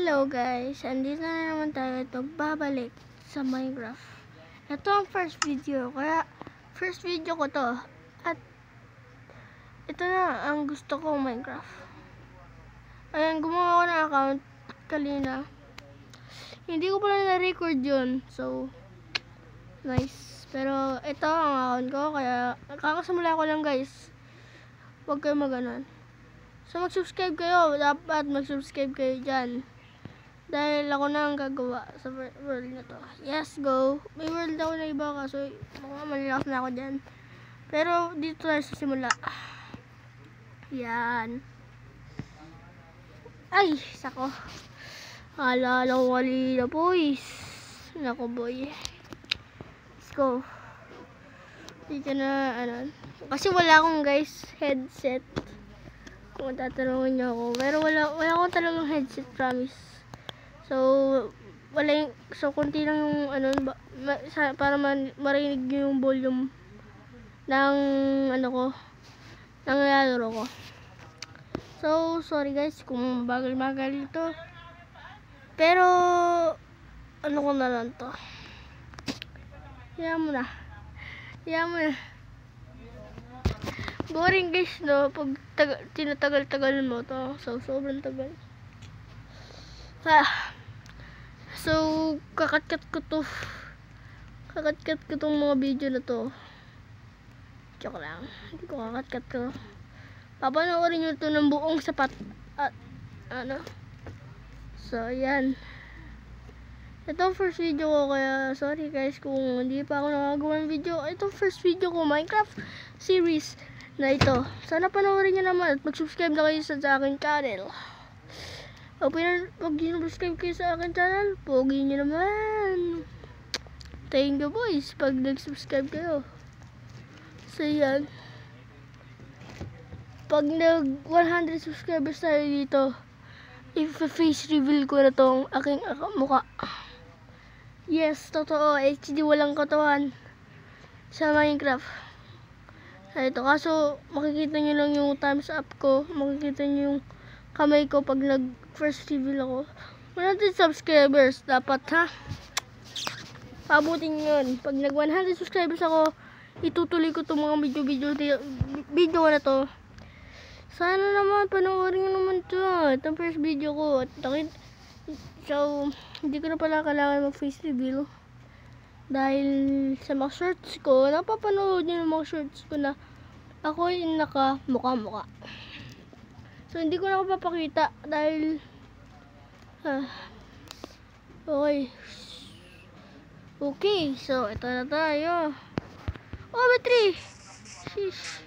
Hello guys, andito na naman tayo babalik sa Minecraft. Ito ang first video, kaya first video ko to. At ito na ang gusto ko, Minecraft. Ayan, gumawa ko ng account kanina. Hindi ko pala na-record yun, so nice. Pero ito ang account ko, kaya kakasimula ko lang guys. Huwag kayo maganon. So mag-subscribe kayo, dapat mag-subscribe kayo dyan. Dahil ako na ang gagawa sa world na to. Yes, go! May world ako na iba kaso malilakas na ako dyan. Pero dito tayo sa simula. Yan. Ay, sako. Alala ko kanina boys. Nako boy. Let's go. Dito na, kasi wala akong guys headset. Kung tatanungin niyo ako. Pero wala akong talagang headset, promise. So, konti lang yung, para marinig niyo yung volume ng, ng nilalaro ko. So, sorry guys kung bagal-bagal ito. Pero, ko na lang to. Hayaan mo na. Boring guys, no? Pag tinatagal-tagal mo to. So, sobrang tagal. So, kakat-kat ko tong mga video na to. Joke lang. Hindi ko kakat-kat ko. Papanoorin nyo to ng buong sapat. At, So, yan. Ito ang first video ko, kaya sorry guys kung hindi pa ako nakagawa ng video. Ito ang first video ko, Minecraft series na ito. Sana panoorin nyo naman at mag-subscribe na kayo sa aking channel. Pag nag-subscribe kayo sa aking channel, pogi nyo naman. Thank you boys pag nag-subscribe kayo. So yan. Pag nag 100 subscribers tayo dito, i-face reveal ko na tong aking mukha. Yes, totoo. HD walang katawan sa Minecraft. Ito, kaso makikita nyo lang yung thumbs up ko, makikita nyo yung kamay ko pag nag first reveal ako. 100 subscribers dapat, ha? Pabutin yun. Pag nag 100 subscribers ako, itutuloy ko itong mga video na to. Sana naman panoorin nyo naman to. Itong first video ko. So, hindi ko na pala kailangan mag face reveal. Dahil sa mga shorts ko, napapanood nyo ng mga shorts ko na ako yung naka-mukha-mukha. So, hindi ko na ako papakita dahil okay, so ito na tayo. Oh, may tree! Sheesh.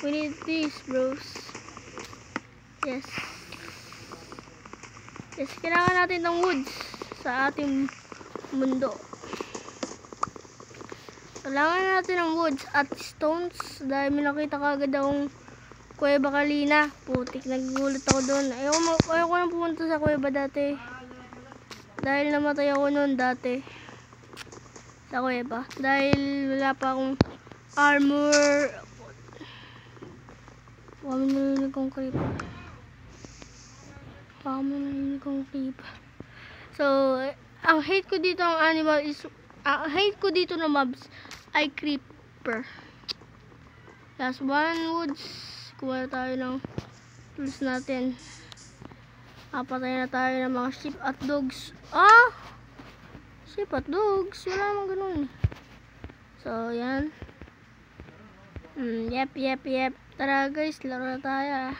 We need this, bros. Yes, kailangan natin ng woods sa ating mundo. Kailangan natin ng woods at stones dahil may nakita kagad akong kuweba kanina. Putik, nagugulat ako doon. Ayoko nang pumunta sa kuweba dati. Dahil namatay ako noon dati sa kuweba. Dahil wala pa akong armor. Baka may narinig kong creep. So, ang hate ko dito ang animal is hate ko dito na mobs ay creeper. Last one woods. Kuha tayo ng tools natin. Patay na tayo ng mga sheep at dogs. Sheep at dogs. Wala namang ganun. So, yan. Yep. Tara guys, laro na tayo.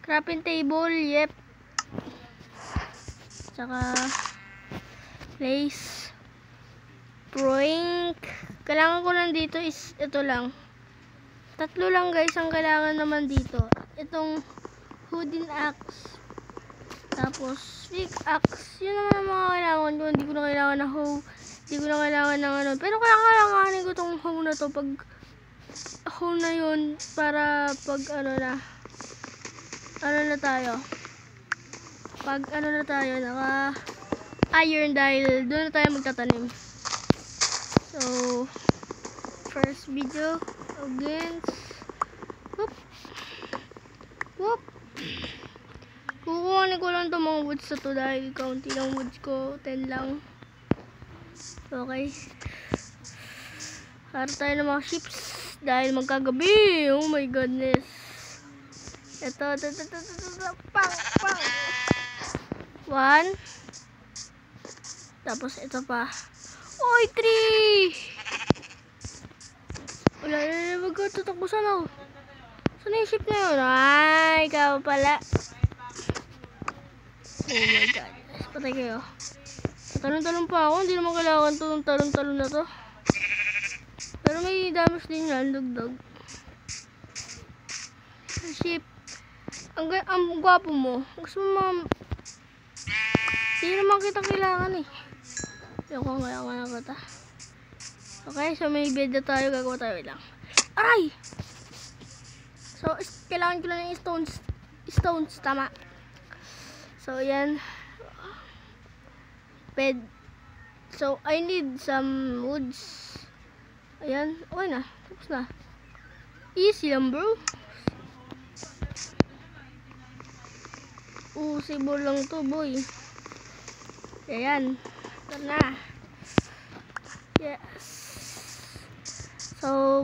Crafting table, yep. Tsaka place. Brink. Kailangan ko lang dito is ito lang. 3 lang guys ang kailangan naman dito. Itong wooden axe. Tapos pickaxe. Yun naman ang mga kailangan ko. Hindi ko na kailangan ng hoe. Hindi ko na kailangan ng Pero kailanganin ko itong hoe na to. Pag hoe na yun. Para pag na tayo. Pag na tayo. Naka iron dahil doon na tayo magtatanim. So, first video against whoop. Kukuha kukunin ko lang itong mga woods na to dahil kaunti lang woods ko. 10 lang. Okay. Harap tayo ng mga ships dahil magkagabi. Oh my goodness. Ito. Pang. 1. Tapos ito pa. Oy, 3. Wala, wag ka tutakbo sana. Saan yung ship na yun? Ay, ikaw pala. Oh my god. Patay kayo. Talon-talon pa ako. Hindi naman kailangan itong talon-talon na to. Pero may damage din yan. Dugdog. Ship. Ang gwapo mo. Gusto mo hindi naman kita kailangan eh. Yung kailangan kita. Okay, so may bed na tayo. Gagawa tayo lang. Aray! So, kailangan ko lang ng stones. Tama. So, yan. Bed. So, I need some woods. Ayan. Okay na. Tapos na. Easy lang, bro. Sibol lang to, boy. Ayan. Ito na. Yes. So,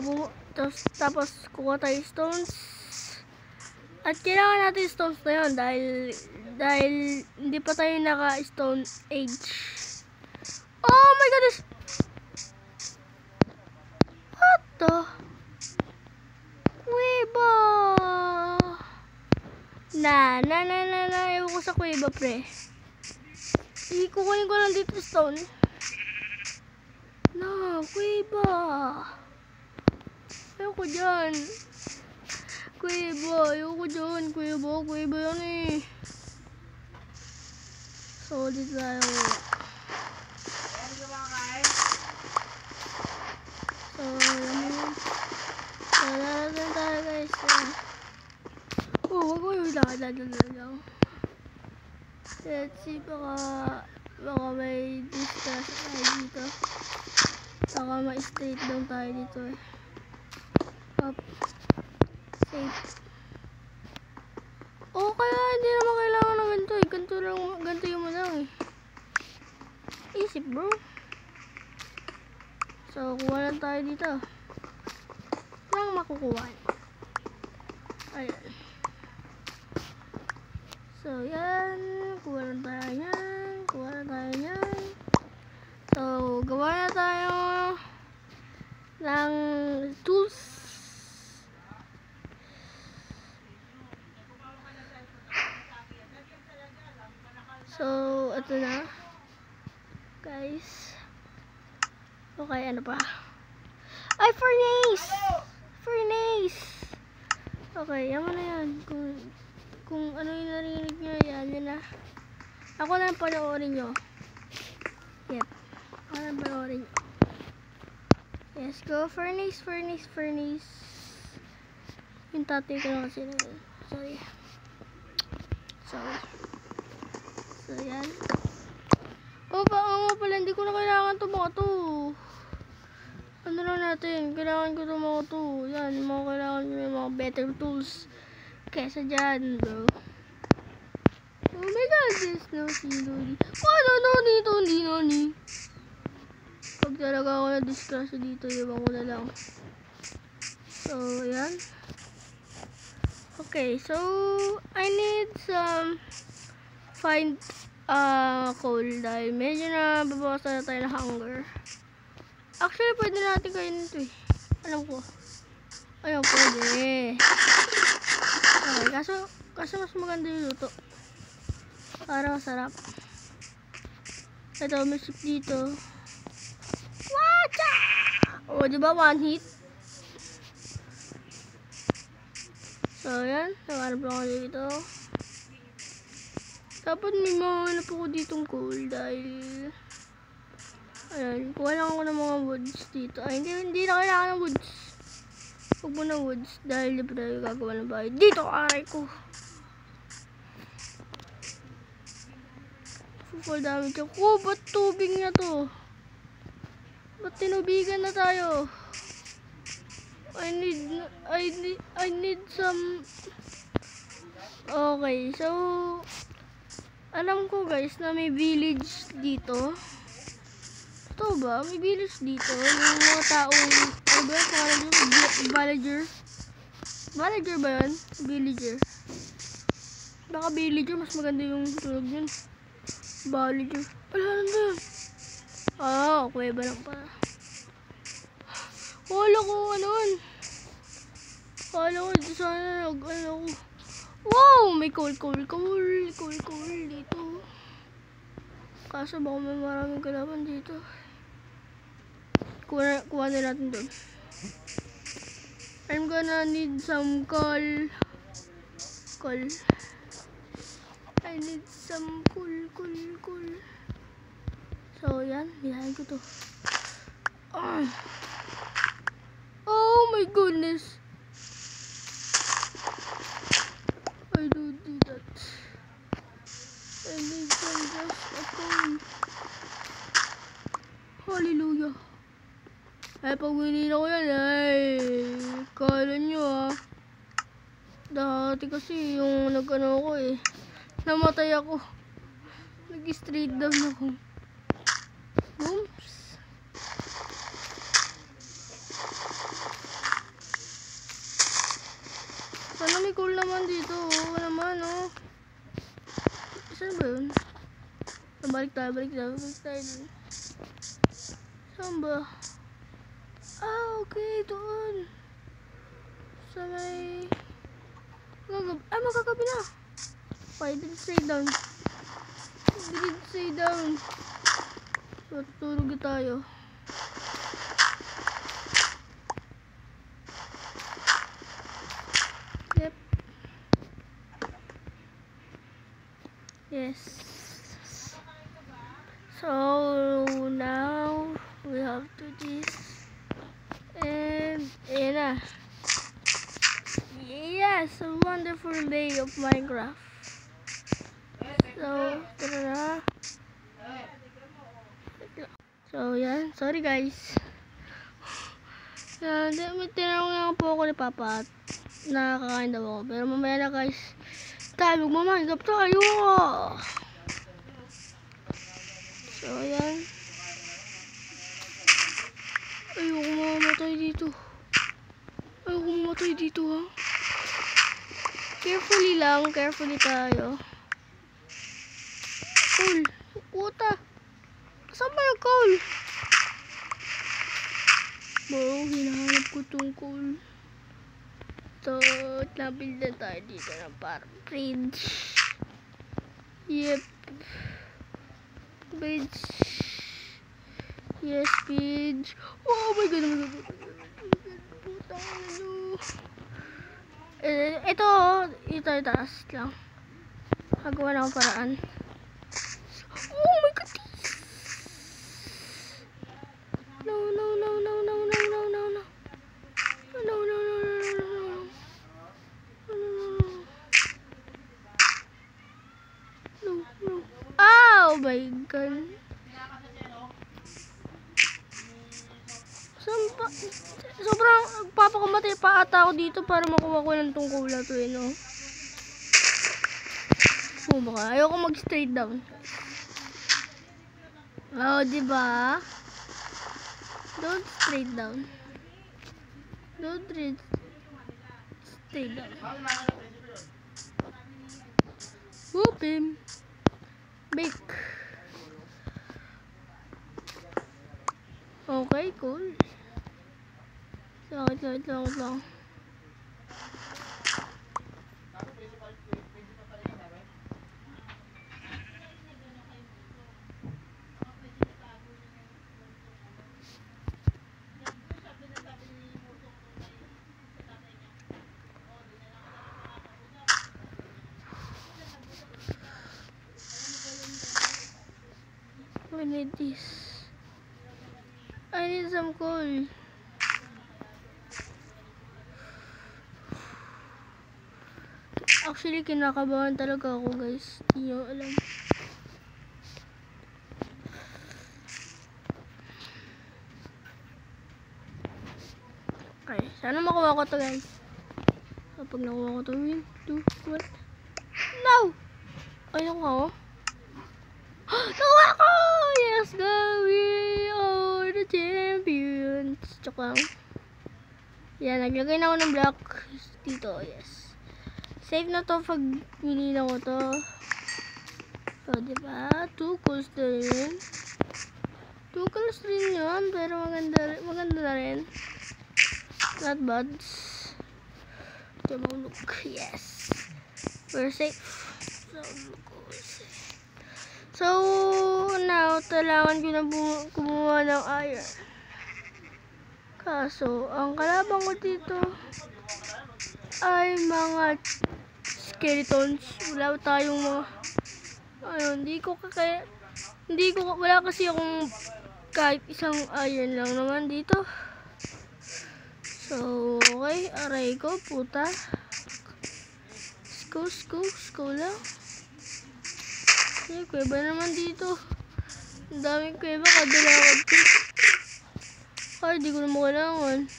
tapos kuha tayo stones. At kailangan natin stones na yun dahil hindi pa tayo naka-stone age. Oh my goodness! What the? Kuweba! Ewan ko sa kuweba, pre. Kukunin ko lang dito stone. Kuweba. Ayoko dyan. Kuweba yan eh. So, dito tayo. So, lalagyan tayo guys. Wag mo yung lang. Let's see, baka may distress tayo dito. Baka ma-straight down tayo dito eh. Up. Safe. Kaya hindi naman kailangan ng ganito eh. Ganito yung lang eh. Isip, bro. So, kuha lang tayo dito. Walang makukuha. Ayan. So, yan. Kuha lang tayo yan. So, gawa na tayo ng tools. So, ito na. Guys. Okay, ano pa? Ay, furnace! Okay, yan mo na yan. Kung ano yung narinig nyo, yan na. Ako na panoorin nyo. Yep. Ako na panoorin nyo. Yes, go. Furnace. Yung tatay ko na kasi na yun. Sorry. So, yan. Pala, hindi ko na kailangan ito mga to. Ano lang natin? Kailangan ko ito mga to. Yan, yung mga kailangan ko yung mga better tools. Kesa dyan, bro. Oh my god, there's no sinuri. Noni. Pag talaga ako na-discuss dito, iwan ko na lang. So, yan. Okay, so, I need some find coal dahil medyo na babawasan na tayo ng hunger. Actually, pwede natin kainin ito eh. Alam ko. Ayun, pwede. Okay, kaso mas maganda yung luto. Para masarap. Ito, may soup dito. Wacha! Diba? One hit. So, yan. Nakarap lang ako dito. Dapat may mahanap ako ditong coal dahil ayan, kuha lang ako ng mga woods dito. Ay, hindi na kailangan ng woods. Huwag mo ng woods dahil libre gagawa ng bahay. Dito, aray ko. Full damage ako. Ba't tubig na to? Ba't tinubigan na tayo? I need some. Okay, so Alam ko guys na may village dito. Totoo ba? May village dito. Yung mga taong, ano ba yung pangalan dito? Villager. Villager ba yan? Villager. Baka villager, mas maganda yung tunog yun. Villager. Wala nandun. Ah, kuweba lang pala. Wala ko ano. Wala ko dito sana ano. Wow! May coal dito. Kaso baka may maraming kalaban dito. Kuha na natin doon. I'm gonna need some coal. I need some coal. So, yan. Bilahin ko to. Oh my goodness. I don't do that. I need some just a coal. Hallelujah. Ay, pag winila ko yan, ay, kala nyo dati kasi yung nag-ano ko namatay ako. Nag-straight down ako. Oops. Sana may cool naman dito, wala naman, saan ba yun? Balik tayo dun. Saan ba? Ah, okay, doon. Sa may... magkagabi na. Okay, didn't stay down. So, tutulog na tayo. Yep. Yes. So, now, we have to do this. And yes, a wonderful day of Minecraft. So, tara. So, yan. Sorry guys. Tinanong lang po ako ni Papa at nakakain daw ako. Pero mamaya na guys, tayo magmamanggap tayo. So, yan. Ayoko mamatay dito ha. Carefully tayo. Coal, puta. Saan ba yung coal? Bro, hinahanap ko tong coal. So, nabuild na tayo dito ng parang bridge. Yep. Bridge. Yes, bridge. Oh my god. Puta, ano. Ito taas lang. Hagawa na akong paraan. Oh my god. No. Oh my god. Sobrang papakamatay pa ata ako dito para makuha ko ng tungkol na to baka ayoko mag straight down. Oh, diba? Don't straight down. Whoop him. Bake. Okay, cool. Wait lang. We need this. I need some coal. Actually, kinakabahan talaga ako guys. Hindi nyo alam. Okay, sana makuha ko to guys. Kapag nakuha ko to, 1, 2, 1. No! Ay, nakuha ko. Joke lang. Yan, naglagay na ako ng block dito. Yes. Save na to pag minina ko to. So, diba? 2 calls din. 2 calls din yun. Pero maganda na rin. Not bad. Tumulog. Yes. We're safe. So, now, kailangan ko na kumuha ng iron. Kaso, ang kalaban ko dito ay mga skeletons. Wala tayong mga ayun, wala kasi akong kahit isang iron lang naman dito. So, okay, aray ko, puta. Go lang. Okay, kuweba naman dito. Ang daming kuweba, kadalawad ko. Ay, di ko na makailangan.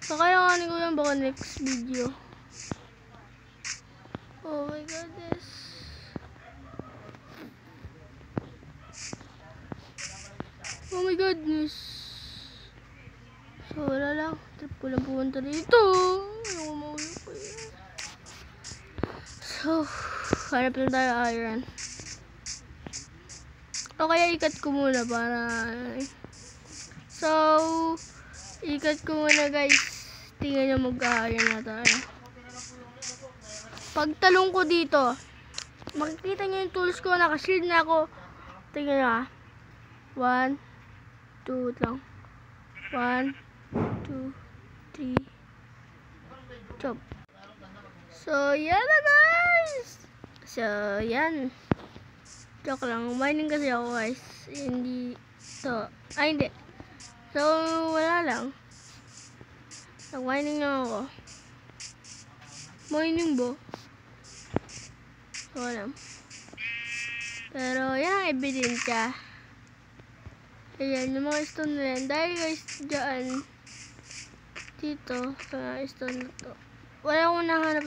Kakayanganin ko lang baka next video. Oh my goodness. Oh my goodness. So, wala lang. Trip ko lang pumunta dito. Ayaw maulog ko yan. So, hanap lang tayo iron. O kaya ikat ko muna para... So, ikat ko muna guys. Tingnan nyo mag-iron na tayo. Pag talong ko dito, makikita nyo yung tools ko. Nakashield na ako. Tingnan nyo ha. 1, 2 lang. 1, 2, 3. Chop. So, yan na guys. So, yan. Joke lang. Mining kasi ako guys. Hindi to. Ay, hindi. So, wala lang. Nag-mining lang ako. Mining bo. So, wala. Pero, yan ang ebidensya. Ayan, yung mga stone na yan. Dahil guys, dyan, dito, sa stone na to. Wala akong nahanap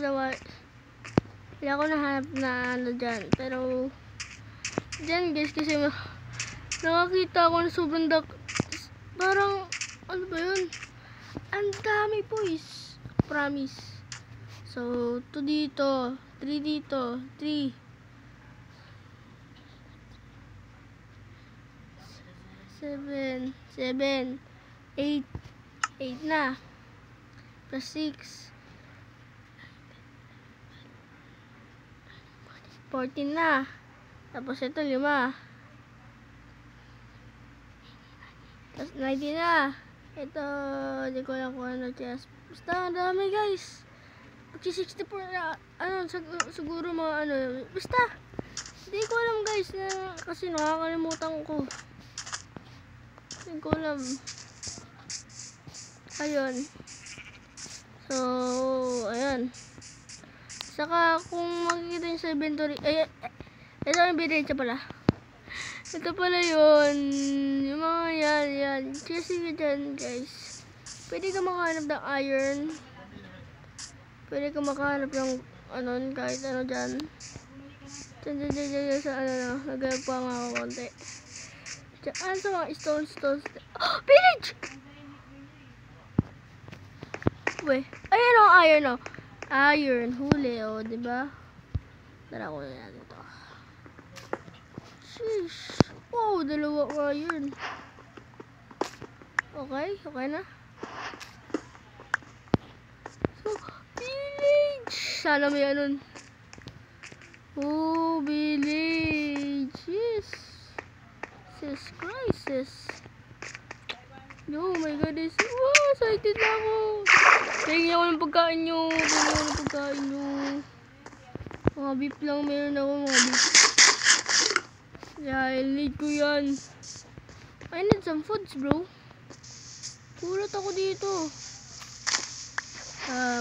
na ano dyan. Pero, dyan guys, kasi nakakita ako na sobrang parang, ano ba yun? Ang dami boys. Promise. So, 2 dito, 3 dito, 3. 7, 8 na. Plus 6. 14 na. Tapos ito 5. Tapos 19 na. Ito, hindi ko lang kung ano chest. Basta, ang dami guys. Magsi-64 na, ano, siguro mga ano. Basta, hindi ko alam guys na, kasi nakakalimutan ko. Hindi ko alam. Ayun. So, ayan. Saka, kung makikita nyo sa inventory, ito ang ebidensya pala. Ito pala yun. Yung mga yan. Kasi dyan, guys. Pwede ka makahanap ng iron. Pwede ka makahanap ng, ano, kahit ano dyan. Dyan, sa ano na. Nagayag pa nga ako konti. Diyan sa mga stones. Oh! Village! Weh. Ayan o, iron o. Iron. Huli o, diba? Tara ko na yan ito. Sheesh. Wow, 2 iron. Okay na. So, village. Sana may anon. Oh, village. Yes. Jesus Christ. Oh my goodness. Wow, excited na ako. Tingnan ako ng pagkain nyo. Mga beef lang meron ako. Mga beef. Yeah, I need ko yan. I need some foods, bro. Kulat ako dito.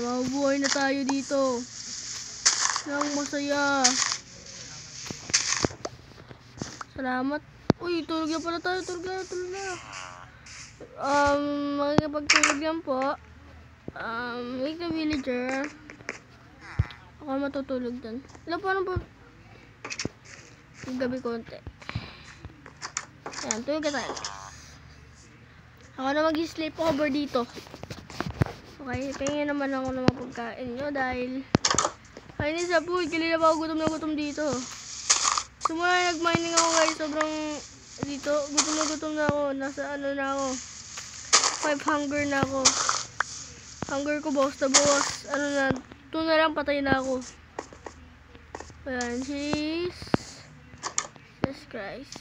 Mabubuhay na tayo dito. Nang masaya. Salamat. Uy, tulog na pala tayo. Tulog na. Magkapagtulog yan po. Wake the villager. Ako matutulog dun. Alam po ano po. Gabi konti. Ayan, tulog na tayo. Ako na mag-sleep over dito. Okay, pahingin naman ako ng mga pagkain nyo dahil kainin sa food. Kanina pa ako gutom na gutom dito. Simula nag-mining ako guys, sobrang dito, gutom na ako. Nasa ano na ako, 5 hunger na ako. Hunger ko bawas na bawas. Ano na, 2 na lang patay na ako. Ayan, Jesus Christ.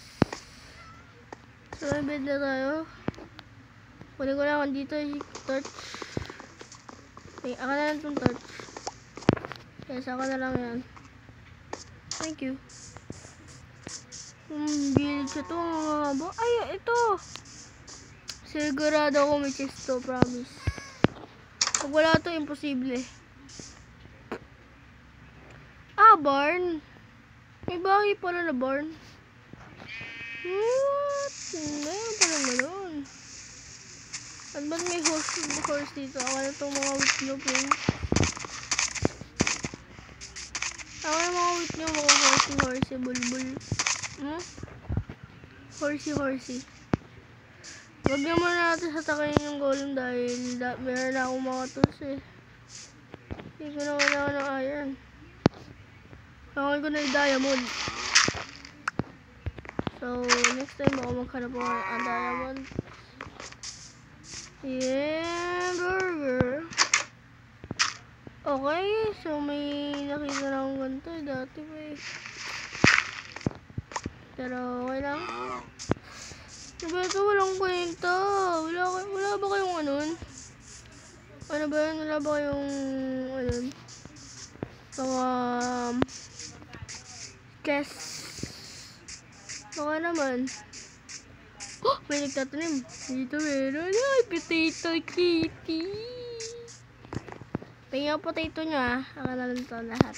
So, may bed na tayo. Kunin ko lang dito yung torch. Okay, ako na lang itong torch. Yes, ako na lang yan. Thank you. Village ito. Ay, ito. Sigurado ako may chest to, promise. Pag wala ito, imposible. Barn. May bahay pala na barn. What? Meron pala gano'n. At ba't may horse dito? Ako na itong mga wheat nyo, please. Ako na mga wheat nyo, mga horsey, bulbul. Horsey. Huwag naman natin sasakayin yung golem dahil meron na akong mga tools eh. Hindi ko na kailangan ng iron. Kailangan ko na yung diamond. So, next time ako maghanap ako ng diamond. Yeah, burger. Okay, so may nakita na akong ganito dati pa eh. Pero okay lang. Diba ito walang kwenta? Wala ba kayong anon? Ano ba yun? Wala ba kayong anon? Mga guess. Baka naman. Oh! May nagtatanim. Dito meron. Ay, potato kitty. Pahingin ang potato nyo ah. Ako na lang ito lahat.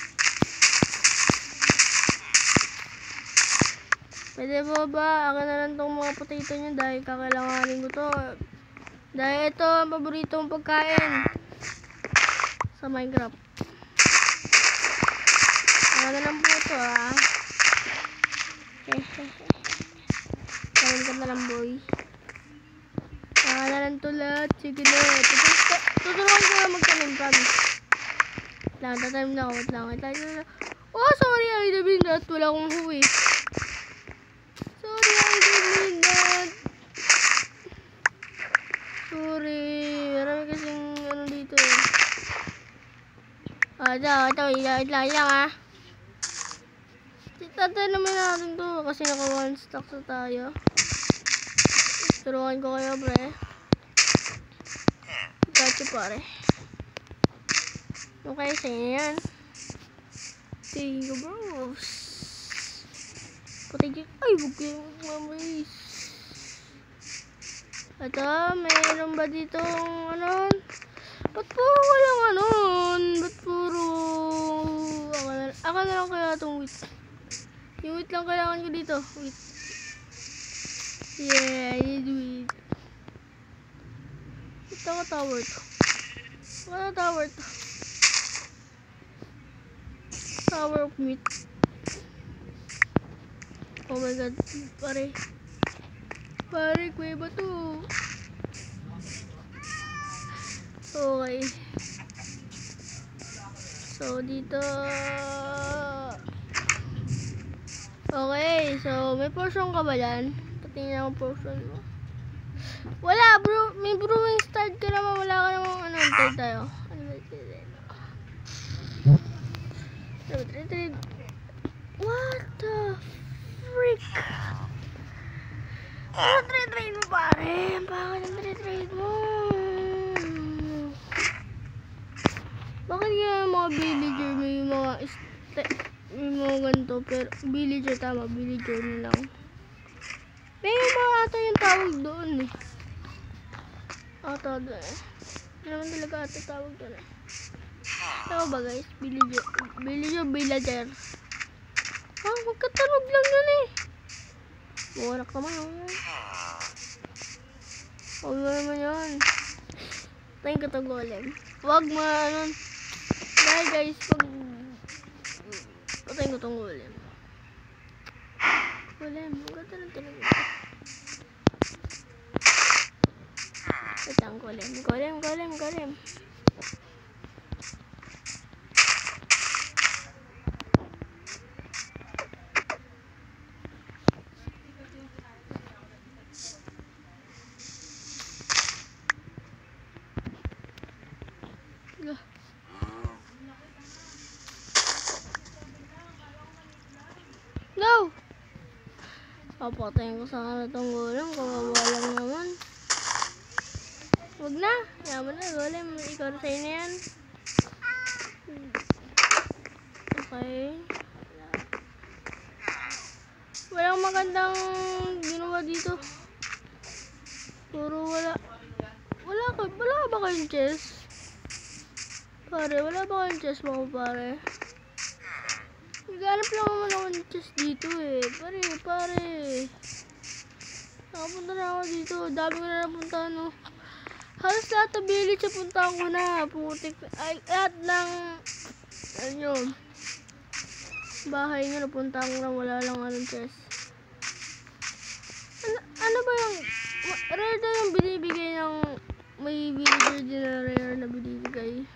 Pwede ba? Ako na lang itong mga potato nyo dahil kakailanganin ko to. Dahil ito ang paboritong pagkain sa Minecraft. Ako na lang po ito ah. Kain ka na lang boy. Ako na lang ito lahat. Sige na. Tuturuan ko na magtanim, promise. Tatanim na ako. Wait lang. Oh, sorry. I didn't mean that. Wala akong huwi. Sorry. Marami kasing ano dito eh. Ito. Wait lang ah. Tatanamin natin to kasi naka 1 stack na tayo. Turuan ko kayo, pre. Gacho pare. Okay, sa inyo yan. Thank you, bros. Patay. Ay, huwag kayong mamays. Ito, mayroon ba ditong ano? Ba't puro walang anon? Ba't puro ako na lang kaya itong wheat. Yung wheat lang kailangan ko dito. Wheat. Yeah, I need wheat. Ito ka tower to. Wala tower to. Tower of meat. Oh my god, pare, kuweba to. Okay. So, dito. Okay, so, may portion ka ba dyan? Patingin ako portion mo. Wala, bro. May brewing start ka naman. Wala ka namang ano. Trade tayo. Ano ba trade? What the frick? Ano trade mo, pare? Bakit ang trade mo? Bakit yung mga villager may mga ganito? Pero villager, tama. Villager na lang. May mga ata yung tawag doon eh. Ata doon eh. Naman talaga ata tawag doon eh. Tama ba guys? Villager. Magkatanog lang yun eh. Buwarak naman yun. Huwag mo naman yun. Tayo ka to golem. Huwag mo ano. Dahil guys, patayin ko tong golem. Golem, ganda lang talaga. Wait lang, golem. Go! Papatayin ko sana itong golem. Kawawa lang naman. Huwag na. Yaman na, golem. Ikaw na sa'yo na yan. Okay. Walang magandang ginawa dito. Puro wala. Wala ka ba kayong chest? Pare, wala ba kayong chest mo, pare? Naghanap lang naman ako ng chest dito eh. Pare. Nakapunta na ako dito. Dami ko na napunta, no. Halos lahat ng village na puntaan ko na. Putik. Ay, lahat ng bahay nyo napuntaan ko na. Wala lang anong chest. Ano ba yung rare daw yung binibigay ng may villager din na rare na binibigay?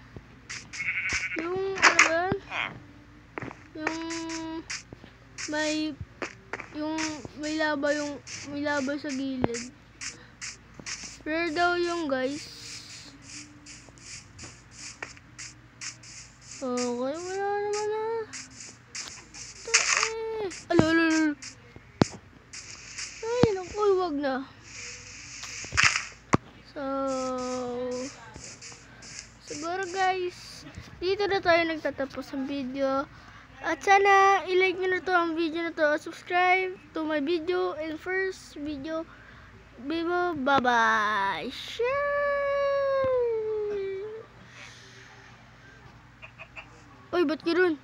Yung ano ba yun? May laba sa gilid. Rare daw yung guys. Okay, wala naman na. Alolol. Ay, naku, wag na. So, siguro guys, dito na tayo nagtatapos ng video. At sana i-like nyo na to ang video na to. Subscribe to my video and first video. Bye-bye. Share! Uy, ba't ganoon?